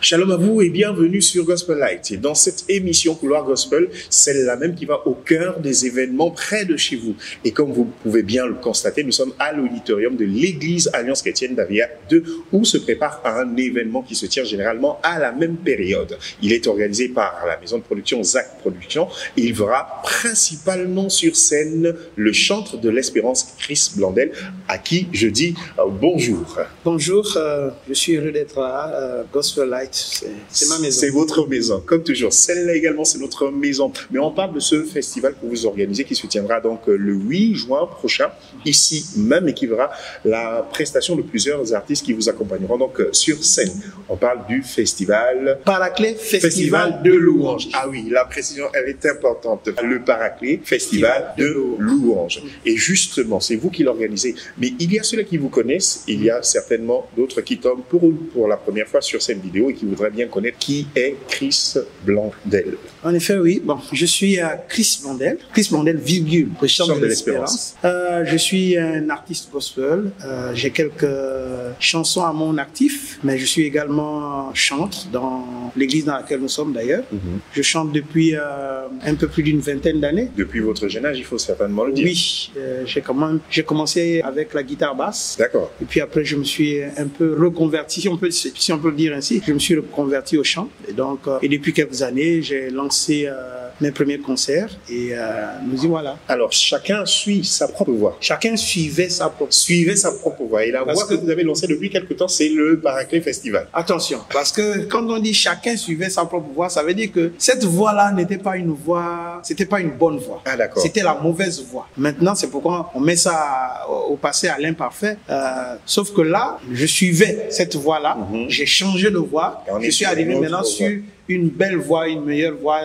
Shalom à vous et bienvenue sur Gospel Light. Et dans cette émission Couloir Gospel, celle-là même qui va au cœur des événements près de chez vous. Et comme vous pouvez bien le constater, nous sommes à l'auditorium de l'Église Alliance Chrétienne d'Avia 2 où se prépare un événement qui se tient généralement à la même période. Il est organisé par la maison de production ZAC Productions et il verra principalement sur scène le chantre de l'espérance Chris Blandel à qui je dis bonjour. Bonjour, je suis heureux d'être là, Gospel Light. C'est ma maison. C'est votre maison, comme toujours. Celle-là également, c'est notre maison. Mais on parle de ce festival que vous organisez qui se tiendra donc le 8 juin prochain, ici même, et qui verra la prestation de plusieurs artistes qui vous accompagneront donc sur scène. On parle du festival Paraclet Festival de Louange. Ah oui, la précision, elle est importante. Le Paraclet Festival de Louange. Et justement, c'est vous qui l'organisez. Mais il y a ceux-là qui vous connaissent, il y a certainement d'autres qui tombent pour la première fois sur cette vidéo et qui voudraient bien connaître qui est Chris Blandel. En effet, oui. Bon, je suis Chris Blandel, virgule, le chant de l'espérance. Je suis un artiste gospel. J'ai quelques chansons à mon actif, mais je suis également chante dans l'église dans laquelle nous sommes d'ailleurs. Je chante depuis un peu plus d'une vingtaine d'années. Depuis votre jeune âge, il faut certainement le dire. Oui, j'ai commencé avec la guitare basse. D'accord. Et puis après, je me suis un peu reconverti, si on peut le dire ainsi. Je me suis reconverti au chant. Et depuis quelques années, j'ai lancé mes premiers concerts et nous y voilà. Alors, chacun suit sa propre voix. Chacun suivait sa propre voix. Et la voix que vous avez lancée depuis quelque temps, c'est le Paraclet Festival. Attention, parce que quand on dit chacun suivait sa propre voix, ça veut dire que cette voix-là n'était pas une voix, c'était pas une bonne voix. Ah, d'accord. C'était la mauvaise voix. Maintenant, c'est pourquoi on met ça au passé à l'imparfait. Sauf que là, je suivais cette voix-là. J'ai changé de voix. Je suis arrivé maintenant sur une belle voix, une meilleure voix.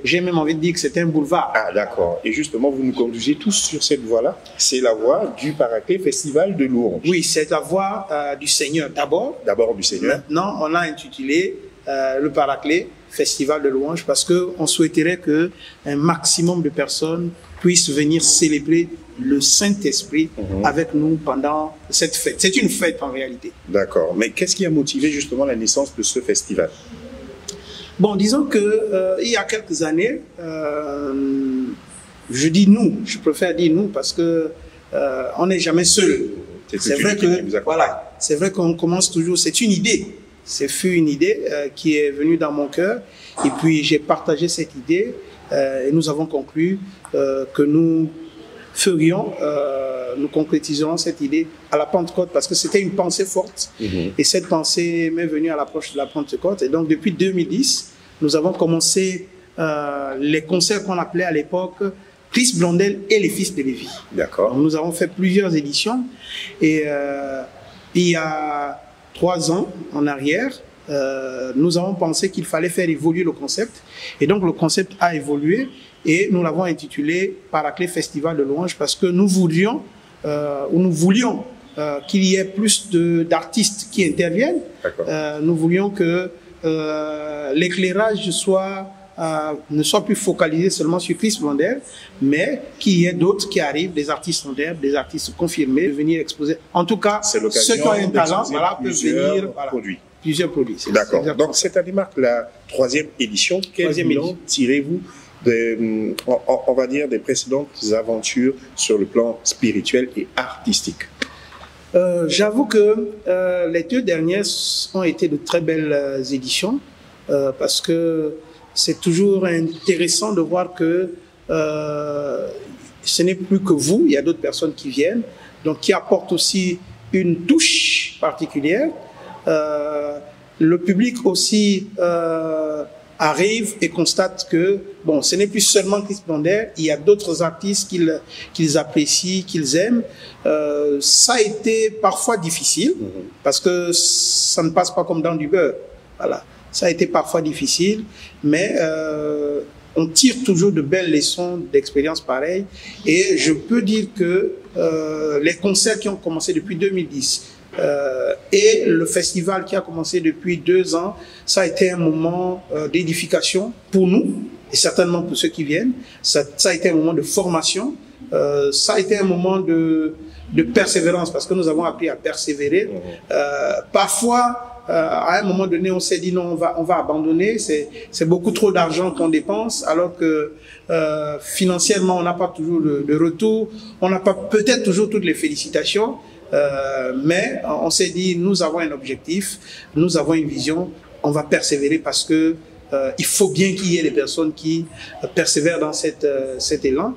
J'ai même envie de dire que c'est un boulevard. Ah, d'accord. Et justement, vous nous conduisez tous sur cette voie-là. C'est la voix du Paraclet Festival de Louange. Oui, c'est la voix du Seigneur d'abord. D'abord du Seigneur. Maintenant, on l'a intitulé le Paraclet Festival de Louange parce qu'on souhaiterait qu'un maximum de personnes puissent venir célébrer le Saint-Esprit avec nous pendant cette fête. C'est une fête en réalité. D'accord. Mais qu'est-ce qui a motivé justement la naissance de ce festival? Bon, disons que il y a quelques années, je dis nous, je préfère dire nous parce que on n'est jamais seul. C'est vrai que voilà, c'est vrai qu'on commence toujours. C'est une idée. C'est fut une idée qui est venue dans mon cœur et puis j'ai partagé cette idée et nous avons conclu que nous ferions, nous concrétiserons cette idée à la Pentecôte parce que c'était une pensée forte et cette pensée m'est venue à l'approche de la Pentecôte et donc depuis 2010 nous avons commencé les concerts qu'on appelait à l'époque Chris Blandel et les fils de Lévi. D'accord. Nous avons fait plusieurs éditions et il y a 3 ans en arrière nous avons pensé qu'il fallait faire évoluer le concept et donc le concept a évolué et nous l'avons intitulé Paraclet Festival de Louange parce que nous voulions qu'il y ait plus d'artistes qui interviennent. Nous voulions que l'éclairage ne soit plus focalisé seulement sur Chris Blandel, mais qu'il y ait d'autres qui arrivent, des artistes en herbe, des artistes confirmés, de venir exposer. En tout cas, ceux qui ont un talent, peuvent venir. Plusieurs produits. D'accord. Donc cette année marque la 3e édition. Quel bilan tirez-vous on va dire, des précédentes aventures sur le plan spirituel et artistique? J'avoue que les 2 dernières ont été de très belles éditions parce que c'est toujours intéressant de voir que ce n'est plus que vous, il y a d'autres personnes qui viennent, donc qui apportent aussi une touche particulière. Le public aussi arrive et constate que bon, ce n'est plus seulement Chris Blandel, il y a d'autres artistes qu'ils apprécient, qu'ils aiment. Ça a été parfois difficile parce que ça ne passe pas comme dans du beurre. Voilà, ça a été parfois difficile, mais on tire toujours de belles leçons d'expérience pareilles. Et je peux dire que les concerts qui ont commencé depuis 2010 et le festival qui a commencé depuis 2 ans, ça a été un moment d'édification pour nous et certainement pour ceux qui viennent. Ça a été un moment de formation, ça a été un moment de persévérance parce que nous avons appris à persévérer. Parfois, à un moment donné, on s'est dit non, on va abandonner. C'est beaucoup trop d'argent qu'on dépense, alors que financièrement, on n'a pas toujours de retour. On n'a pas peut-être toujours toutes les félicitations. Mais on s'est dit, nous avons un objectif, nous avons une vision, on va persévérer parce que il faut bien qu'il y ait des personnes qui persévèrent dans cet élan,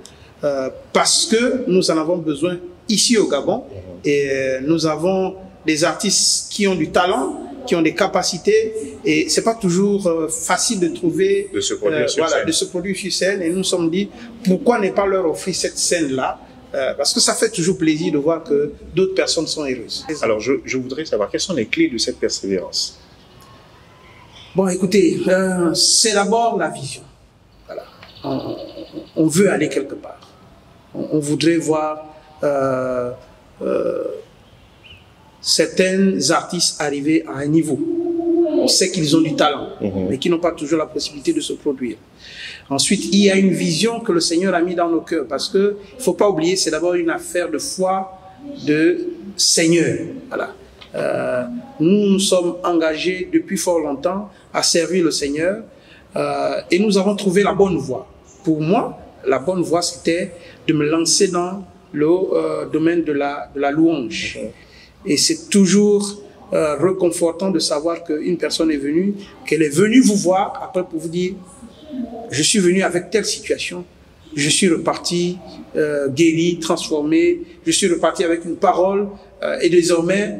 parce que nous en avons besoin ici au Gabon, et nous avons des artistes qui ont du talent, qui ont des capacités, et c'est pas toujours facile de trouver, de se produire sur scène. De se produire sur scène, et nous nous sommes dit, pourquoi ne pas leur offrir cette scène-là? Parce que ça fait toujours plaisir de voir que d'autres personnes sont heureuses. Alors, je voudrais savoir, quelles sont les clés de cette persévérance? Bon, écoutez, c'est d'abord la vision. Voilà. On veut aller quelque part. On voudrait voir certains artistes arriver à un niveau. On sait qu'ils ont du talent, mais qui n'ont pas toujours la possibilité de se produire. Ensuite, il y a une vision que le Seigneur a mis dans nos cœurs, parce que il faut pas oublier, c'est d'abord une affaire de foi, de Seigneur. Voilà. Nous nous sommes engagés depuis fort longtemps à servir le Seigneur, et nous avons trouvé la bonne voie. Pour moi, la bonne voie, c'était de me lancer dans le domaine de la louange. Et c'est toujours réconfortant de savoir qu'une personne est venue, qu'elle est venue vous voir après pour vous dire: je suis venu avec telle situation, je suis reparti guéri, transformé, je suis reparti avec une parole, et désormais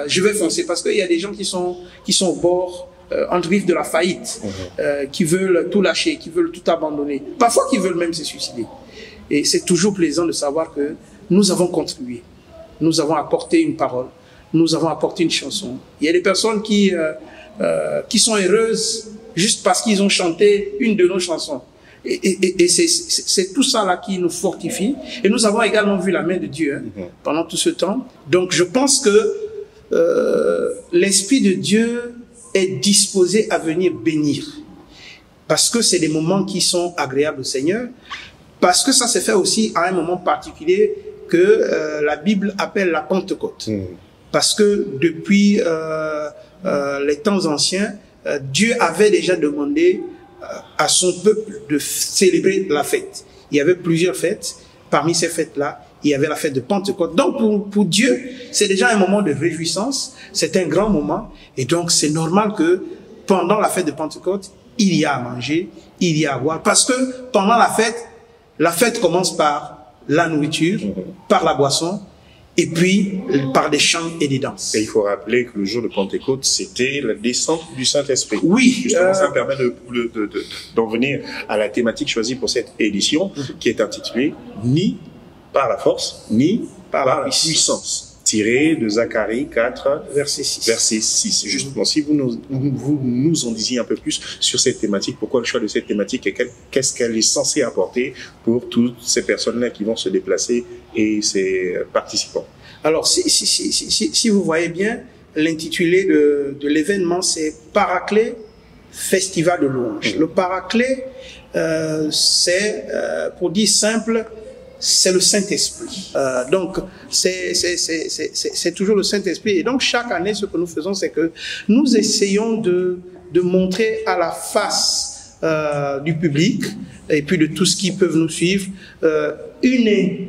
je vais foncer, parce qu'il y a des gens qui sont au bord, en rive de la faillite, qui veulent tout lâcher, qui veulent tout abandonner, parfois qui veulent même se suicider. Et c'est toujours plaisant de savoir que nous avons contribué, nous avons apporté une parole, nous avons apporté une chanson. Il y a des personnes qui sont heureuses juste parce qu'ils ont chanté une de nos chansons. Et c'est tout ça là qui nous fortifie. Et nous avons également vu la main de Dieu pendant tout ce temps. Donc je pense que l'Esprit de Dieu est disposé à venir bénir. Parce que c'est des moments qui sont agréables au Seigneur. Parce que ça s'est fait aussi à un moment particulier que la Bible appelle la Pentecôte. Parce que depuis les temps anciens, Dieu avait déjà demandé à son peuple de célébrer la fête. Il y avait plusieurs fêtes. Parmi ces fêtes-là, il y avait la fête de Pentecôte. Donc pour Dieu, c'est déjà un moment de réjouissance. C'est un grand moment. Et donc c'est normal que pendant la fête de Pentecôte, il y a à manger, il y a à boire. Parce que pendant la fête commence par la nourriture, par la boisson, et puis par des chants et des danses. Et il faut rappeler que le jour de Pentecôte, c'était la descente du Saint-Esprit. Oui. Justement, ça me permet d'en venir à la thématique choisie pour cette édition, qui est intitulée « Ni par la force, ni par la puissance ». Tiré de Zacharie 4, verset 6. Verset 6. Justement, si vous nous en disiez un peu plus sur cette thématique, pourquoi le choix de cette thématique et qu'est-ce qu'elle est censée apporter pour toutes ces personnes-là qui vont se déplacer et ces participants? Alors, si vous voyez bien, l'intitulé de l'événement, c'est Paraclet, Festival de louange. Le Paraclet, c'est, pour dire simple, c'est le Saint-Esprit. Donc, c'est toujours le Saint-Esprit. Et donc, chaque année, ce que nous faisons, c'est que nous essayons de montrer à la face du public et puis de tous ceux qui peuvent nous suivre une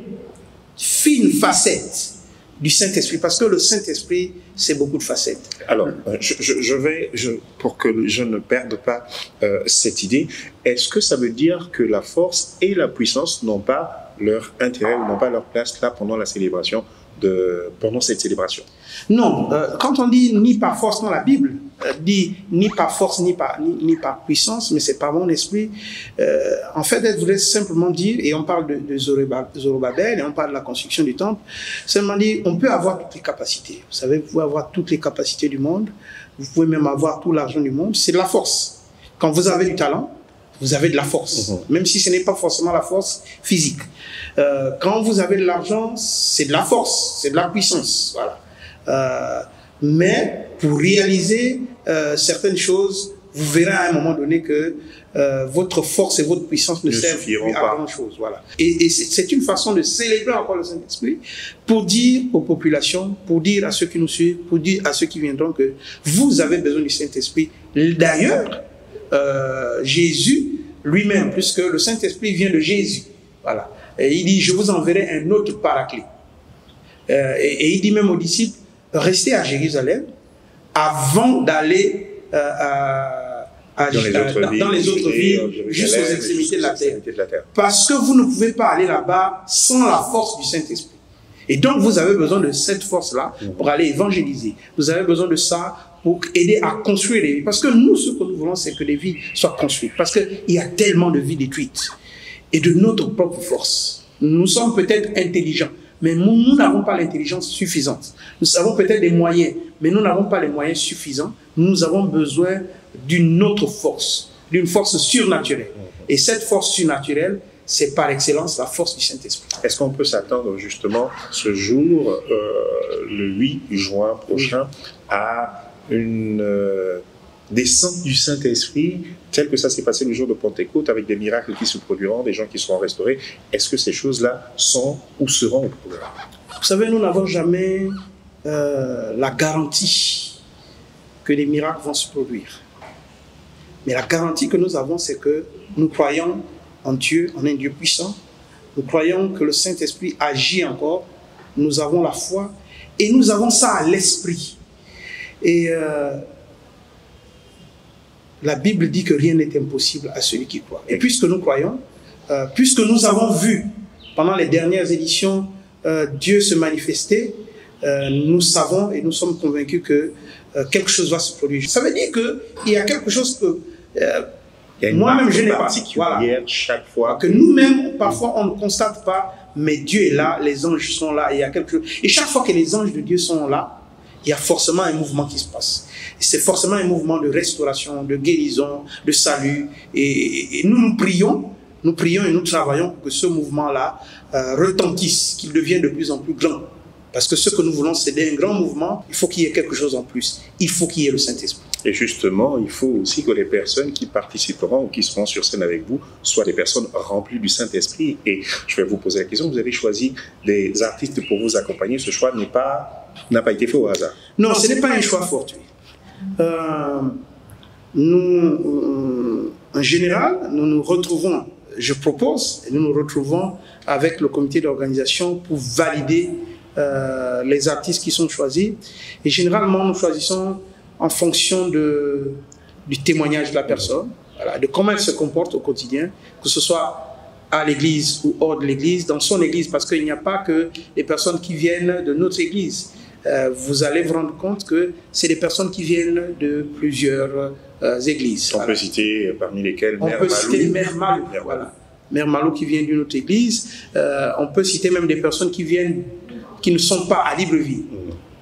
fine facette du Saint-Esprit. Parce que le Saint-Esprit, c'est beaucoup de facettes. Alors, pour que je ne perde pas cette idée, est-ce que ça veut dire que la force et la puissance n'ont pas leur intérêt ou n'ont pas leur place là pendant la célébration, pendant cette célébration? Non, quand on dit ni par force dans la Bible, dit ni par force ni par puissance, mais c'est par mon esprit. En fait, elle voudrait simplement dire, et on parle de Zorobabel, et on parle de la construction du temple, seulement dire, on peut avoir toutes les capacités. Vous savez, vous pouvez avoir toutes les capacités du monde, vous pouvez même avoir tout l'argent du monde, c'est de la force. Quand vous avez du talent, vous avez de la force, même si ce n'est pas forcément la force physique. Quand vous avez de l'argent, c'est de la force, c'est de la puissance. Voilà. Mais pour réaliser certaines choses, vous verrez à un moment donné que votre force et votre puissance ne servent plus à grand-chose. Voilà. Et c'est une façon de célébrer encore le Saint-Esprit pour dire aux populations, pour dire à ceux qui nous suivent, pour dire à ceux qui viendront que vous avez besoin du Saint-Esprit. D'ailleurs, Jésus lui-même, puisque le Saint-Esprit vient de Jésus, voilà. Et il dit, je vous enverrai un autre paraclet. Et il dit même aux disciples, restez à Jérusalem avant d'aller dans les autres villes, jusqu'aux extrémités de la terre. Parce que vous ne pouvez pas aller là-bas sans la force du Saint-Esprit. Et donc, vous avez besoin de cette force-là pour aller évangéliser. Vous avez besoin de ça pour aider à construire les vies. Parce que nous, ce que nous voulons, c'est que les vies soient construites. Parce qu'il y a tellement de vies détruites. Et de notre propre force. Nous sommes peut-être intelligents, mais nous n'avons pas l'intelligence suffisante. Nous avons peut-être des moyens, mais nous n'avons pas les moyens suffisants. Nous avons besoin d'une autre force, d'une force surnaturelle. Et cette force surnaturelle, c'est par excellence la force du Saint-Esprit. Est-ce qu'on peut s'attendre justement ce jour, le 8 juin prochain, à une descente du Saint-Esprit, tel que ça s'est passé le jour de Pentecôte, avec des miracles qui se produiront, des gens qui seront restaurés? Est-ce que ces choses-là sont ou seront au programme? Vous savez, nous n'avons jamais la garantie que les miracles vont se produire. Mais la garantie que nous avons, c'est que nous croyons en Dieu, en un Dieu puissant. Nous croyons que le Saint-Esprit agit encore. Nous avons la foi et nous avons ça à l'esprit. Et la Bible dit que rien n'est impossible à celui qui croit. Et puisque nous croyons, puisque nous avons vu pendant les dernières éditions Dieu se manifester, nous savons et nous sommes convaincus que quelque chose va se produire. Ça veut dire qu'il y a quelque chose que moi-même je n'ai pas. Voilà. Chaque fois. Que nous-mêmes, parfois, on ne constate pas, mais Dieu est là, les anges sont là, il y a quelque chose. Et chaque fois que les anges de Dieu sont là, il y a forcément un mouvement qui se passe. C'est forcément un mouvement de restauration, de guérison, de salut. Et nous prions et nous travaillons pour que ce mouvement-là retentisse, qu'il devienne de plus en plus grand. Parce que ce que nous voulons, c'est un grand mouvement. Il faut qu'il y ait quelque chose en plus. Il faut qu'il y ait le Saint-Esprit. Et justement, il faut aussi que les personnes qui participeront ou qui seront sur scène avec vous soient des personnes remplies du Saint-Esprit. Et je vais vous poser la question, vous avez choisi des artistes pour vous accompagner. Ce choix n'a pas été fait au hasard. Non, ce n'est pas un choix fortuit. En général, nous nous retrouvons, je propose, et nous nous retrouvons avec le comité d'organisation pour valider les artistes qui sont choisis. Et généralement, nous choisissons en fonction du témoignage de la personne, voilà, de comment elle se comporte au quotidien, que ce soit à l'église ou hors de l'église, dans son église, parce qu'il n'y a pas que les personnes qui viennent de notre église. Vous allez vous rendre compte que c'est des personnes qui viennent de plusieurs églises. On peut citer parmi lesquelles Mère Malou. Voilà. Mère Malou qui vient d'une autre église. On peut citer même des personnes qui ne sont pas à Libreville.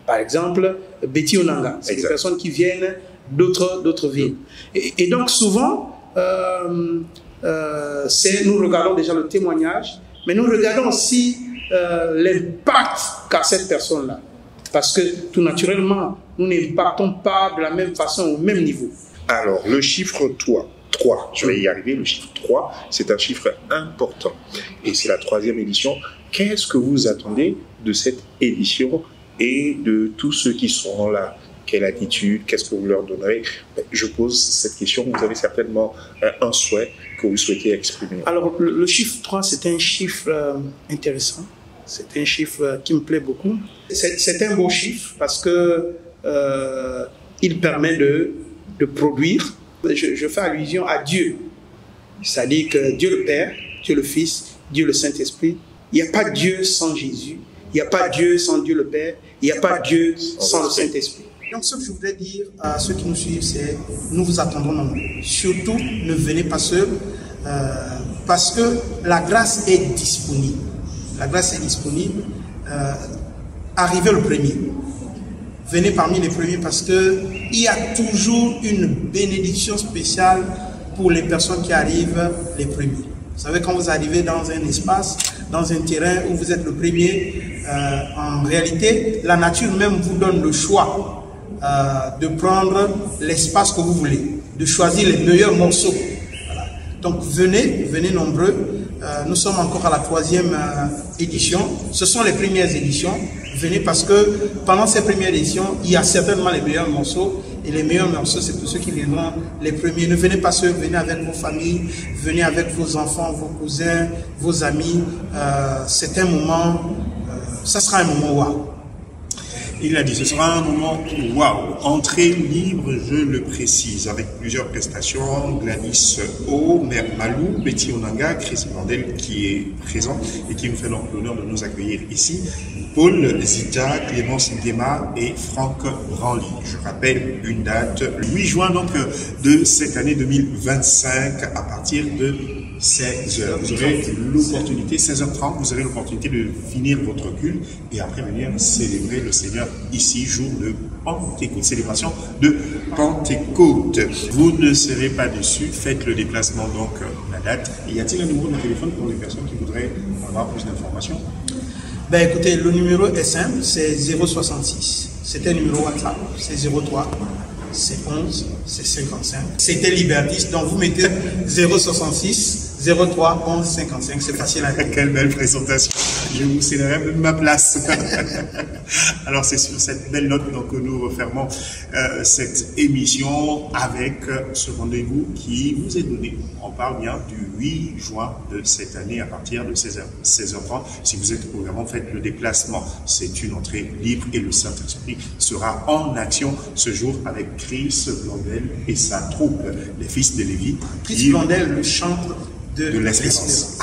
Par exemple, Betty Onanga, c'est des personnes qui viennent d'autres villes. Et donc souvent, nous regardons déjà le témoignage, mais nous regardons aussi l'impact qu'a cette personne-là. Parce que tout naturellement, nous n'impactons pas de la même façon, au même niveau. Alors, le chiffre 3, je vais y arriver, le chiffre 3, c'est un chiffre important. Et c'est la 3e édition. Qu'est-ce que vous attendez de cette édition et de tous ceux qui seront là? Quelle attitude? Qu'est-ce que vous leur donnerez? Je pose cette question. Vous avez certainement un souhait que vous souhaitez exprimer. Alors, le chiffre 3, c'est un chiffre intéressant. C'est un chiffre qui me plaît beaucoup. C'est un beau chiffre parce que il permet de produire. Je fais allusion à Dieu. C'est-à-dire que Dieu le Père, Dieu le Fils, Dieu le Saint-Esprit. Il n'y a pas Dieu sans Jésus. Il n'y a pas Dieu sans Dieu le Père. Il n'y a pas Dieu sans le Saint-Esprit. Donc ce que je voudrais dire à ceux qui nous suivent, c'est nous vous attendrons nombreux. Surtout, ne venez pas seuls parce que la grâce est disponible. La grâce est disponible. Arrivez le premier. Venez parmi les premiers parce qu'il y a toujours une bénédiction spéciale pour les personnes qui arrivent les premiers. Vous savez, quand vous arrivez dans un espace, dans un terrain où vous êtes le premier, en réalité, la nature même vous donne le choix de prendre l'espace que vous voulez. de choisir les meilleurs morceaux. Voilà. Donc venez nombreux. Nous sommes encore à la 3e édition. Ce sont les premières éditions. Venez parce que pendant ces premières éditions, il y a certainement les meilleurs morceaux. Et les meilleurs morceaux, c'est pour ceux qui viendront les premiers. Ne venez pas seuls, venez avec vos familles, venez avec vos enfants, vos cousins, vos amis. C'est un moment, ça sera un moment waouh. Il a dit, ce sera un moment waouh. Entrée libre, je le précise, avec plusieurs prestations. Gladys O, Mère Malou, Betty Onanga, Chris Mandel qui est présent et qui nous fait donc l'honneur de nous accueillir ici. Paul Zita, Clémence Nguema et Franck Branly. Je rappelle une date, le 8 juin donc de cette année 2025 à partir de 16h. Vous aurez l'opportunité, 16h30, vous aurez l'opportunité de finir votre culte et après venir célébrer le Seigneur ici, jour de Pentecôte, célébration de Pentecôte. Vous ne serez pas déçus, faites le déplacement donc la date. Et y a-t-il un numéro de téléphone pour les personnes qui voudraient avoir plus d'informations? Ben écoutez, le numéro est simple, c'est 066. C'est un numéro WhatsApp, c'est 03, c'est 11, c'est 55. C'était Libertis, donc vous mettez 066. 03 11 55, c'est facile à dire. Quelle belle présentation. Je vous céderai même ma place. Alors c'est sur cette belle note donc, que nous refermons cette émission avec ce rendez-vous qui vous est donné. On parle bien du 8 juin de cette année à partir de 16h30. Si vous êtes au Gabon, faites le déplacement. C'est une entrée libre et le Saint-Esprit sera en action ce jour avec Chris Blondel et sa troupe, les fils de Lévi. Chris Blondel, le chantre de l'espérance.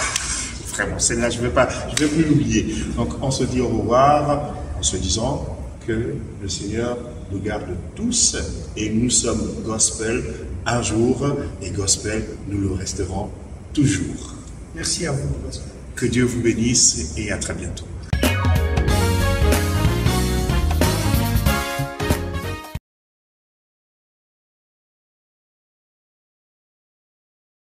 Vraiment, celle-là, je ne vais plus l'oublier. Donc, on se dit au revoir en se disant que le Seigneur nous garde tous et nous sommes gospel un jour et gospel, nous le resterons toujours. Merci à vous, gospel. Que Dieu vous bénisse et à très bientôt.